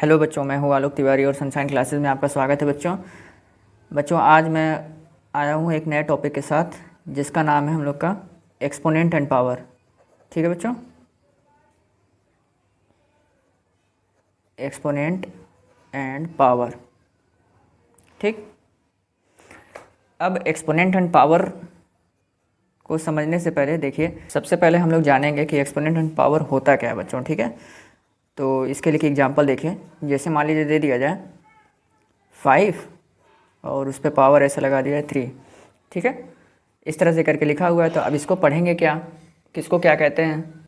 Hello बच्चों, मैं हूँ आलोक तिवारी और सनशाइन क्लासेस में आपका स्वागत है। बच्चों आज मैं आया हूँ एक नए टॉपिक के साथ जिसका नाम है हम लोग का एक्सपोनेंट एंड पावर। ठीक है बच्चों, एक्सपोनेंट एंड पावर। ठीक, अब एक्सपोनेंट एंड पावर को समझने से पहले देखिए, सबसे पहले हम लोग जानेंगे कि एक्सपोनेंट एंड पावर होता क्या है बच्चों। ठीक है, तो इसके लिए एग्जांपल देखिए। जैसे मान लीजिए दे दिया जाए 5 और उस पर पावर ऐसा लगा दिया है 3। ठीक है, इस तरह से करके लिखा हुआ है। तो अब इसको पढ़ेंगे क्या, किसको क्या कहते हैं।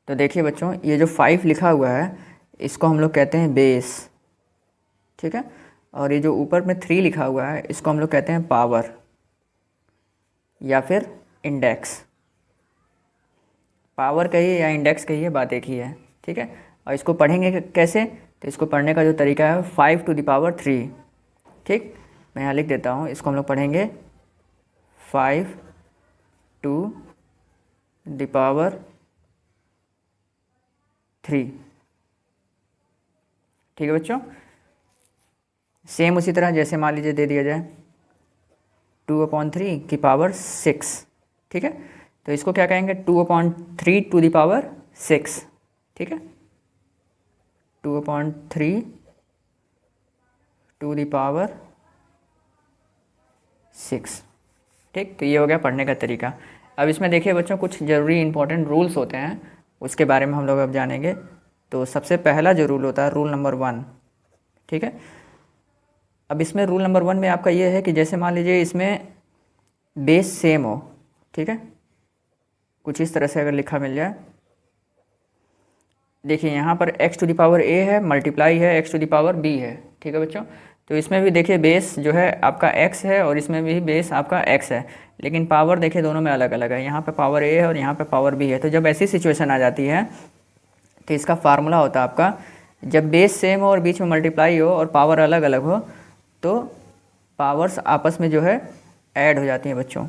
तो देखिए बच्चों, ये जो 5 लिखा हुआ है इसको हम लोग कहते हैं बेस। ठीक है, और ये जो ऊपर में 3 लिखा हुआ है इसको हम लोग कहते हैं पावर या फिर इंडेक्स। पावर कहिए या इंडेक्स कहिए, बात एक ही है। ठीक है, और इसको पढ़ेंगे कैसे, तो इसको पढ़ने का जो तरीका है 5 टू द पावर 3। ठीक, मैं यहाँ लिख देता हूँ। इसको हम लोग पढ़ेंगे 5 टू द पावर 3। ठीक है बच्चों, सेम उसी तरह जैसे मान लीजिए दे दिया जाए 2/3 की पावर 6। ठीक है, तो इसको क्या कहेंगे 2/3 टू द पावर 6। ठीक है, 2/3 टू द पावर 6। ठीक, तो ये हो गया पढ़ने का तरीका। अब इसमें देखिए बच्चों, कुछ ज़रूरी इंपॉर्टेंट रूल्स होते हैं, उसके बारे में हम लोग अब जानेंगे। तो सबसे पहला जो रूल होता है रूल नंबर 1। ठीक है, अब इसमें रूल नंबर 1 में आपका ये है कि जैसे मान लीजिए इसमें बेस सेम हो। ठीक है, कुछ इस तरह से अगर लिखा मिल जाए, देखिए यहाँ पर x to the power a है, मल्टीप्लाई है x to the power b है। ठीक है बच्चों, तो इसमें भी देखिए बेस जो है आपका x है और इसमें भी बेस आपका x है, लेकिन पावर देखिए दोनों में अलग अलग है। यहाँ पे पावर a है और यहाँ पे पावर b है। तो जब ऐसी सिचुएशन आ जाती है तो इसका फार्मूला होता है आपका, जब बेस सेम हो और बीच में मल्टीप्लाई हो और पावर अलग अलग हो तो पावर्स आपस में जो है ऐड हो जाती हैं बच्चों।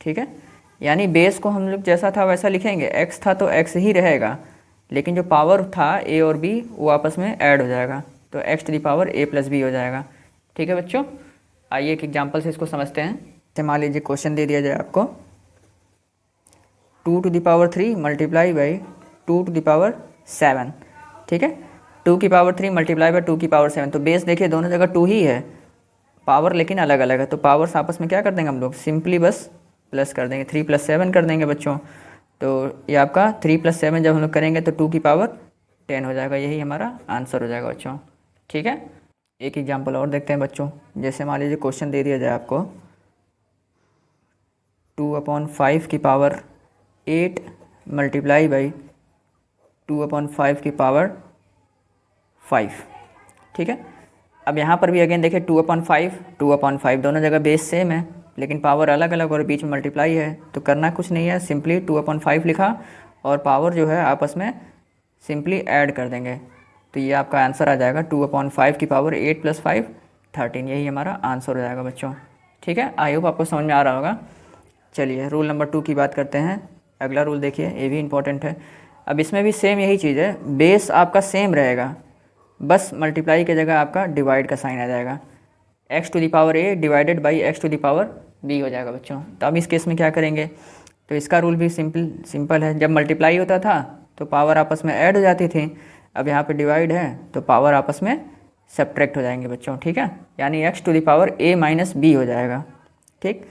ठीक है, यानी बेस को हम लोग जैसा था वैसा लिखेंगे, x था तो x ही रहेगा, लेकिन जो पावर था a और b वो आपस में ऐड हो जाएगा, तो x to the power a plus b हो जाएगा। ठीक है बच्चों, आइए एक एग्जांपल से इसको समझते हैं। जैसे मान लीजिए क्वेश्चन दे दिया जाए आपको 2 to the power 3 multiply by 2 to the power 7। ठीक है, 2 की पावर 3 मल्टीप्लाई बाई 2 की पावर 7। तो बेस देखिए दोनों जगह 2 ही है, पावर लेकिन अलग अलग है। तो पावर्स आपस में क्या कर देंगे हम लोग, सिंपली बस प्लस कर देंगे, 3 + 7 कर देंगे बच्चों। तो ये आपका 3 + 7 जब हम लोग करेंगे तो 2 की पावर 10 हो जाएगा, यही हमारा आंसर हो जाएगा बच्चों। ठीक है, एक एग्जांपल और देखते हैं बच्चों। जैसे मान लीजिए क्वेश्चन दे दिया जाए आपको 2/5 की पावर 8 मल्टीप्लाई बाई 2/5 की पावर 5। ठीक है, अब यहाँ पर भी अगेन देखिए 2/5 दोनों जगह बेस सेम है लेकिन पावर अलग अलग और बीच में मल्टीप्लाई है। तो करना कुछ नहीं है, सिंपली 2/5 लिखा और पावर जो है आपस में सिंपली ऐड कर देंगे। तो ये आपका आंसर आ जाएगा 2/5 की पावर 8 + 5 13। यही हमारा आंसर हो जाएगा बच्चों। ठीक है, आई होप आपको समझ में आ रहा होगा। चलिए रूल नंबर 2 की बात करते हैं। अगला रूल देखिए, ये भी इंपॉर्टेंट है। अब इसमें भी सेम यही चीज़ है, बेस आपका सेम रहेगा, बस मल्टीप्लाई की जगह आपका डिवाइड का साइन आ जाएगा। x to the power a divided by x to the power b हो जाएगा बच्चों। तो अब इस केस में क्या करेंगे, तो इसका रूल भी सिंपल है। जब मल्टीप्लाई होता था तो पावर आपस में ऐड हो जाती थी, अब यहाँ पे डिवाइड है तो पावर आपस में सब्ट्रैक्ट हो जाएंगे बच्चों। ठीक है, यानी x to the power a minus b हो जाएगा। ठीक,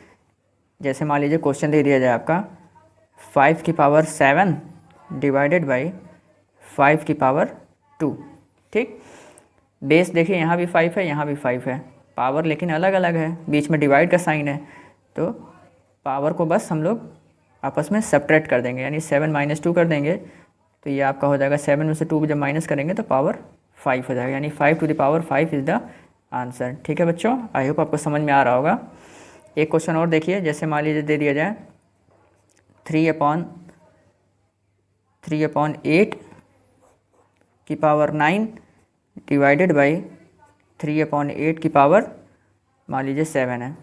जैसे मान लीजिए क्वेश्चन दे दिया जाए आपका 5 की पावर 7 डिवाइडेड बाई 5 की पावर 2। ठीक, बेस देखिए यहाँ भी 5 है, यहाँ भी 5 है, पावर लेकिन अलग अलग है, बीच में डिवाइड का साइन है। तो पावर को बस हम लोग आपस में सब्ट्रैक्ट कर देंगे, यानी 7 - 2 कर देंगे। तो ये आपका हो जाएगा 7 में से 2 जब माइनस करेंगे तो पावर 5 हो जाएगा, यानी 5 to the power 5 is the answer. ठीक है बच्चों, आई होप आपको समझ में आ रहा होगा। एक क्वेश्चन और देखिए, जैसे मान लीजिए दे दिया जाए 3/8 की पावर 9 डिवाइडेड बाई 3/8 की पावर मान लीजिए 7 है।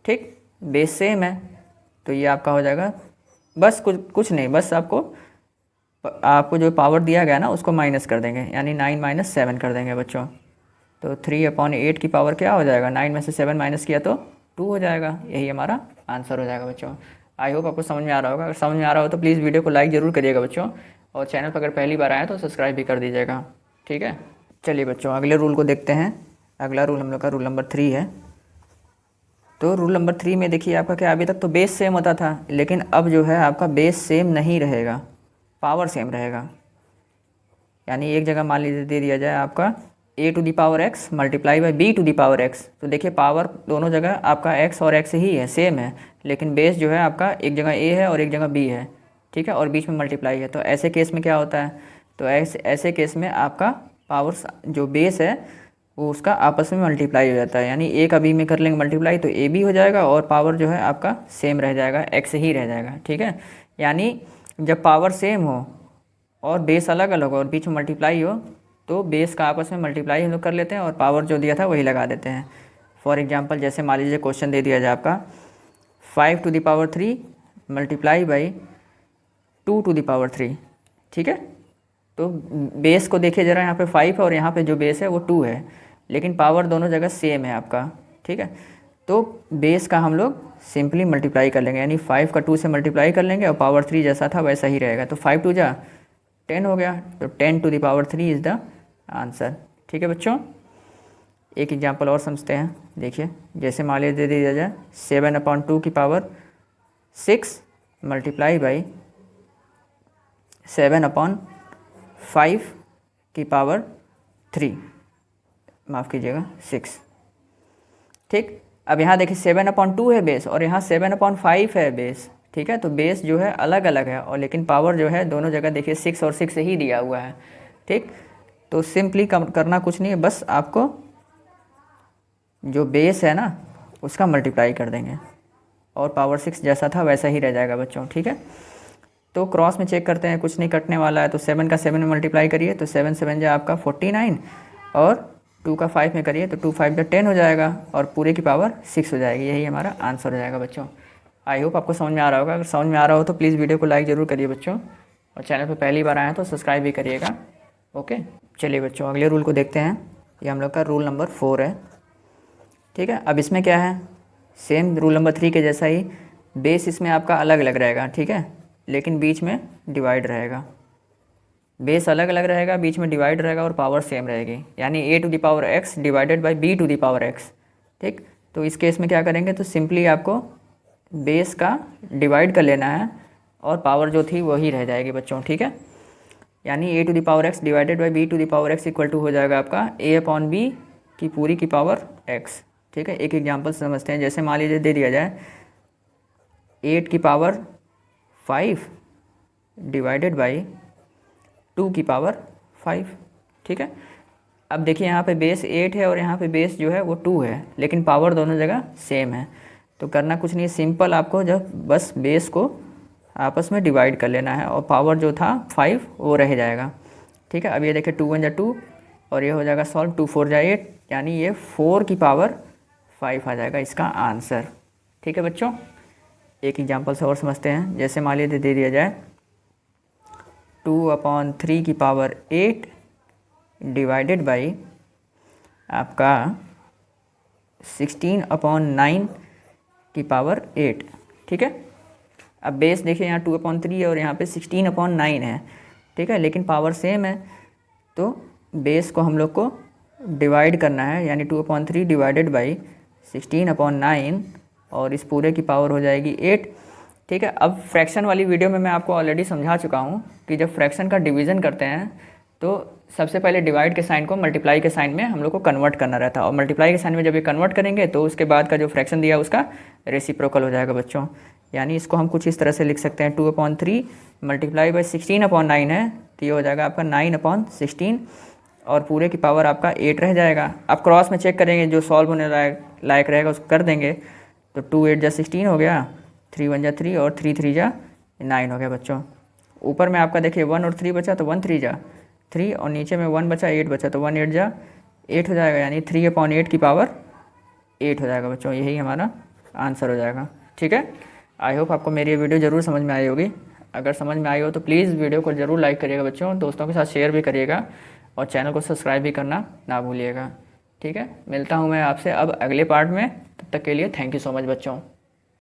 ठीक, बेस सेम है, तो ये आपका हो जाएगा, बस कुछ नहीं, बस आपको आपको जो पावर दिया गया ना उसको माइनस कर देंगे, यानी 9 माइनस 7 कर देंगे बच्चों। तो 3/8 की पावर क्या हो जाएगा, 9 में से 7 माइनस किया तो 2 हो जाएगा। यही हमारा आंसर हो जाएगा बच्चों। आई होप आपको समझ में आ रहा होगा। अगर समझ में आ रहा हो तो प्लीज़ वीडियो को लाइक ज़रूर करिएगा बच्चों, और चैनल पर अगर पहली बार आए तो सब्सक्राइब भी कर दीजिएगा, ठीक है। चलिए बच्चों अगले रूल को देखते हैं। अगला रूल हम लोग का रूल नंबर 3 है। तो रूल नंबर 3 में देखिए आपका क्या, अभी तक तो बेस सेम होता था, लेकिन अब जो है आपका बेस सेम नहीं रहेगा, पावर सेम रहेगा। यानी एक जगह मान लीजिए दे दिया जाए आपका a⁴x मल्टीप्लाई बाई b⁴x, तो देखिए पावर दोनों जगह आपका x और x ही है, सेम है, लेकिन बेस जो है आपका एक जगह a है और एक जगह b है, ठीक है, और बीच में मल्टीप्लाई है। तो ऐसे केस में क्या होता है, तो ऐसे केस में आपका पावर जो बेस है वो उसका आपस में मल्टीप्लाई हो जाता है, यानी ए का बी में कर लेंगे मल्टीप्लाई तो ए बी हो जाएगा, और पावर जो है आपका सेम रह जाएगा, x ही रह जाएगा, ठीक है। यानी जब पावर सेम हो और बेस अलग अलग हो और बीच में मल्टीप्लाई हो, तो बेस का आपस में मल्टीप्लाई हम लोग कर लेते हैं और पावर जो दिया था वही लगा देते हैं। फॉर एग्जांपल जैसे मान लीजिए क्वेश्चन दे दिया जाए आपका 5⁵ मल्टीप्लाई बाई 2⁵, ठीक है। तो बेस को देखिए ज़रा, यहाँ पे 5 है और यहाँ पे जो बेस है वो 2 है, लेकिन पावर दोनों जगह सेम है आपका, ठीक है। तो बेस का हम लोग सिंपली मल्टीप्लाई कर लेंगे, यानी 5 का 2 से मल्टीप्लाई कर लेंगे और पावर 3 जैसा था वैसा ही रहेगा। तो 5 2 जा 10 हो गया, तो 10⁵ इज़ द आंसर, ठीक है बच्चों। एक एग्जांपल और समझते हैं। देखिए जैसे मान लीजिए दे दिया जाए 7/2 मल्टीप्लाई बाई 7/5 माफ़ कीजिएगा 6, ठीक। अब यहाँ देखिए 7/2 है बेस और यहाँ 7/5 है बेस, ठीक है। तो बेस जो है अलग अलग है, और लेकिन पावर जो है दोनों जगह देखिए 6 और 6 ही दिया हुआ है, ठीक। तो सिंपली करना कुछ नहीं है, बस आपको जो बेस है ना उसका मल्टीप्लाई कर देंगे और पावर 6 जैसा था वैसा ही रह जाएगा बच्चों, ठीक है। तो क्रॉस में चेक करते हैं, कुछ नहीं कटने वाला है, तो 7 का 7 में मल्टीप्लाई करिए तो 7 7 जा आपका 49, और 2 का 5 में करिए तो 2 5 जा 10 हो जाएगा, और पूरे की पावर 6 हो जाएगी। यही हमारा आंसर हो जाएगा बच्चों। आई होप आपको समझ में आ रहा होगा। अगर समझ में आ रहा हो तो प्लीज़ वीडियो को लाइक ज़रूर करिए बच्चों, और चैनल पर पहली बार आए हैं तो सब्सक्राइब भी करिएगा, ओके। चलिए बच्चों अगले रूल को देखते हैं। ये हम लोग का रूल नंबर 4 है, ठीक है। अब इसमें क्या है, सेम रूल नंबर 3 के जैसा ही बेस इसमें आपका अलग अलग रहेगा, ठीक है, लेकिन बीच में डिवाइड रहेगा। बेस अलग अलग रहेगा, बीच में डिवाइड रहेगा, और पावर सेम रहेगी, यानी a⁴x डिवाइडेड बाई b⁴x, ठीक। तो इस केस में क्या करेंगे, तो सिंपली आपको बेस का डिवाइड कर लेना है और पावर जो थी वही रह जाएगी बच्चों, ठीक है। यानी a⁴x divided by b⁴x equal to हो जाएगा आपका a/b की पूरी की पावर x, ठीक है। एक एग्जांपल समझते हैं। जैसे मान लीजिए दे दिया जाए 8⁵5 डिवाइडेड बाई 2⁵5, ठीक है। अब देखिए यहाँ पे बेस 8 है और यहाँ पे बेस जो है वो 2 है, लेकिन पावर दोनों जगह सेम है। तो करना कुछ नहीं, सिंपल आपको जब बस बेस को आपस में डिवाइड कर लेना है और पावर जो था 5 वो रह जाएगा, ठीक है। अब ये देखिए 2 1 जा 2 और ये हो जाएगा सॉल्व, 2 4 जा 8, यानी ये 4⁵5 आ जाएगा इसका आंसर, ठीक है बच्चों। एक एग्जांपल से और समझते हैं। जैसे मान लीजिए दे दिया जाए 2/3 डिवाइडेड बाई आपका 16/9, ठीक है। अब बेस देखिए यहाँ 2/3 है और यहाँ पे 16/9 है, ठीक है, लेकिन पावर सेम है। तो बेस को हम लोग को डिवाइड करना है, यानी 2/3 डिवाइडेड बाई 16/9, और इस पूरे की पावर हो जाएगी 8, ठीक है। अब फ्रैक्शन वाली वीडियो में मैं आपको ऑलरेडी समझा चुका हूँ कि जब फ्रैक्शन का डिवीज़न करते हैं तो सबसे पहले डिवाइड के साइन को मल्टीप्लाई के साइन में हम लोग को कन्वर्ट करना रहता है, और मल्टीप्लाई के साइन में जब ये कन्वर्ट करेंगे तो उसके बाद का जो फ्रैक्शन दिया उसका रेसिप्रोकल हो जाएगा बच्चों। यानी इसको हम कुछ इस तरह से लिख सकते हैं, 2/3 मल्टीप्लाई बाई 16/9 है, तो ये हो जाएगा आपका 9/16, और पूरे की पावर आपका 8 रह जाएगा। अब क्रॉस में चेक करेंगे, जो सॉल्व होने लायक रहेगा उसको कर देंगे, तो 2 8 जा 16 हो गया, 3 1 जा 3 और 3 3 जा 9 हो गया बच्चों। ऊपर में आपका देखिए 1 और 3 बचा, तो 1 3 जा 3, और नीचे में 1 बचा 8 बचा, तो 1 8 जा 8 हो जाएगा, यानी 3/8 की पावर 8 हो जाएगा बच्चों। यही हमारा आंसर हो जाएगा, ठीक है। आई होप आपको मेरी ये वीडियो ज़रूर समझ में आई होगी। अगर समझ में आई हो तो प्लीज़ वीडियो को ज़रूर लाइक करिएगा बच्चों, दोस्तों के साथ शेयर भी करिएगा और चैनल को सब्सक्राइब भी करना ना भूलिएगा। ठीक है, मिलता हूँ मैं आपसे अब अगले पार्ट में, तब तक के लिए थैंक यू सो मच बच्चों।